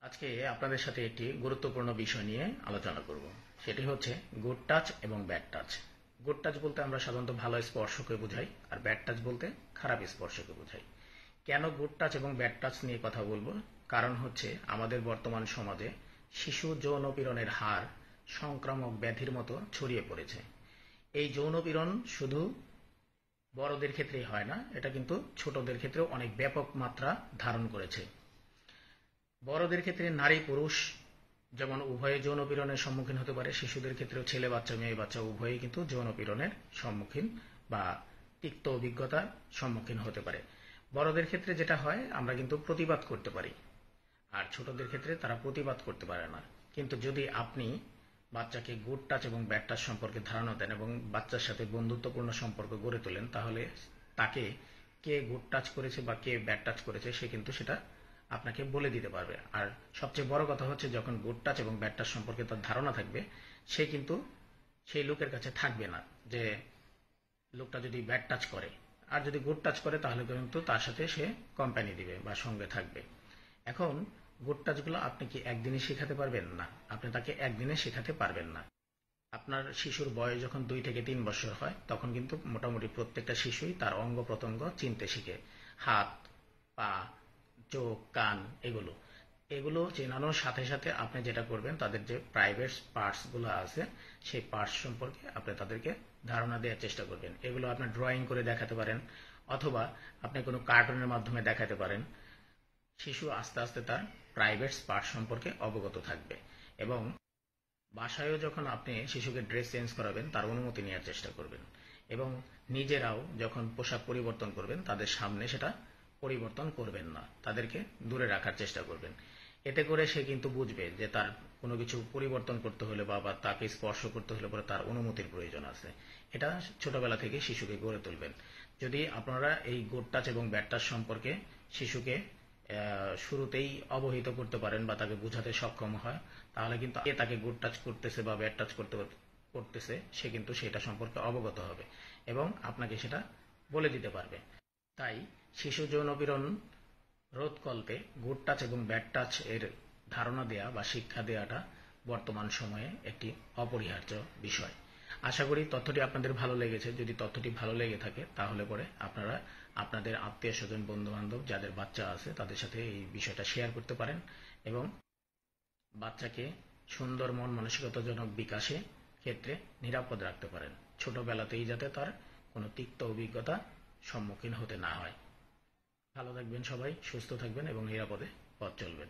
আজকে আপনাদের সাথে একটি গুরুত্বপূর্ণ বিষয় নিয়ে আলোচনা করব। সেটি হচ্ছে গুড টাচ এবং ব্যাড টাচ। গুড টাচ বলতে আমরা সাধারণত ভালো স্পর্শকে বোঝাই, আর ব্যাড টাচ বলতে খারাপ স্পর্শকে বোঝাই। কেন গুড টাচ এবং ব্যাড টাচ নিয়ে কথা বলবো? কারণ হচ্ছে আমাদের বর্তমান সমাজে শিশু যৌন পীড়নের হার সংক্রামক ব্যাধির মতো ছড়িয়ে পড়েছে। এই যৌন পীড়ন শুধু বড়দের ক্ষেত্রেই হয় না, এটা কিন্তু ছোটদের ক্ষেত্রেও অনেক ব্যাপক মাত্রা ধারণ করেছে। বড়দের ক্ষেত্রে নারী পুরুষ যেমন উভয়ে যৌন পীড়নের সম্মুখীন হতে পারে, শিশুদের ক্ষেত্রেও ছেলে বাচ্চা মেয়ে বাচ্চা উভয়েই কিন্তু যৌন পীড়নের সম্মুখীন বা তিক্ত অভিজ্ঞতার সম্মুখীন হতে পারে। বড়দের ক্ষেত্রে যেটা হয়, আমরা কিন্তু প্রতিবাদ করতে পারি, আর ছোটদের ক্ষেত্রে তারা প্রতিবাদ করতে পারে না। কিন্তু যদি আপনি বাচ্চাকে গুড টাচ এবং ব্যাড টাচ সম্পর্কে ধারণা দেন এবং বাচ্চার সাথে বন্ধুত্বপূর্ণ সম্পর্ক গড়ে তোলেন, তাহলে তাকে কে গুড টাচ করেছে বা কে ব্যাড টাচ করেছে সে কিন্তু সেটা আপনাকে বলে দিতে পারবে। আর সবচেয়ে বড় কথা হচ্ছে, যখন গুড টাচ এবং ব্যাড টাচ সম্পর্কে তার ধারণা থাকবে, সে কিন্তু সেই লোকের কাছে থাকবে না যে লোকটা যদি ব্যাড টাচ করে। আর যদি গুড টাচ করে তাহলে কিন্তু তার সাথে সে কোম্পানি দিবে বা সঙ্গে থাকবে। এখন গুড টাচগুলো আপনি কি একদিনে শেখাতে পারবেন? না, আপনি তাকে একদিনে শেখাতে পারবেন না। আপনার শিশুর বয়স যখন 2 থেকে 3 বছর হয়, তখন কিন্তু মোটামুটি প্রত্যেকটা শিশুই তার অঙ্গ প্রত্যঙ্গ চিনতে শিখে। হাত, পা, চোখ, কান, এগুলো এগুলো চেনানোর সাথে সাথে আপনি যেটা করবেন, তাদের যে প্রাইভেট পার্টসগুলো আছে সেই পার্টস সম্পর্কে আপনি তাদেরকে ধারণা দেওয়ার চেষ্টা করবেন। এগুলো আপনি ড্রয়িং করে দেখাতে পারেন, অথবা আপনি কোনো কার্টুনের মাধ্যমে দেখাতে পারেন। শিশু আস্তে আস্তে তার প্রাইভেট পার্ট সম্পর্কে অবগত থাকবে। এবং বাসায়ও যখন আপনি শিশুকে ড্রেস চেঞ্জ করাবেন, তার অনুমতি নেওয়ার চেষ্টা করবেন। এবং নিজেরাও যখন পোশাক পরিবর্তন করবেন, তাদের সামনে সেটা পরিবর্তন করবেন না, তাদেরকে দূরে রাখার চেষ্টা করবেন। এতে করে সে কিন্তু বুঝবে যে তার কোনো কিছু পরিবর্তন করতে হলে বা তাকে স্পর্শ করতে হলে পরে তার অনুমতির প্রয়োজন আছে। এটা ছোটবেলা থেকে শিশুকে গড়ে তুলবেন। যদি আপনারা এই গুড টাচ এবং ব্যাড টাচ সম্পর্কে শিশুকে শুরুতেই অবহিত করতে পারেন বা তাকে বোঝাতে সক্ষম হয়, তাহলে কিন্তু তাকে গুড টাচ করতেছে বা ব্যাড টাচ করতেছে সে কিন্তু সেটা সম্পর্কে অবগত হবে এবং আপনাকে সেটা বলে দিতে পারবে। তাই শিশু যৌনপীড়ন রোধকল্পে গুড টাচ এবং ব্যাড টাচ এর ধারণা দেয়া বা শিক্ষা দেওয়াটা বর্তমান সময়ে একটি অপরিহার্য বিষয়। আশা করি তথ্যটি আপনাদের ভালো লেগেছে। যদি তথ্যটি ভালো লেগে থাকে, তাহলে পরে আপনারা আপনাদের আত্মীয় স্বজন বন্ধু বান্ধব যাদের বাচ্চা আছে তাদের সাথে এই বিষয়টা শেয়ার করতে পারেন এবং বাচ্চাকে সুন্দর মন মানসিকতাজনক বিকাশে ক্ষেত্রে নিরাপদ রাখতে পারেন, ছোটবেলাতেই যাতে তার কোনো তিক্ত অভিজ্ঞতা সম্মুখীন হতে না হয়। ভালো থাকবেন সবাই, সুস্থ থাকবেন এবং নিরাপদে পথ চলবেন।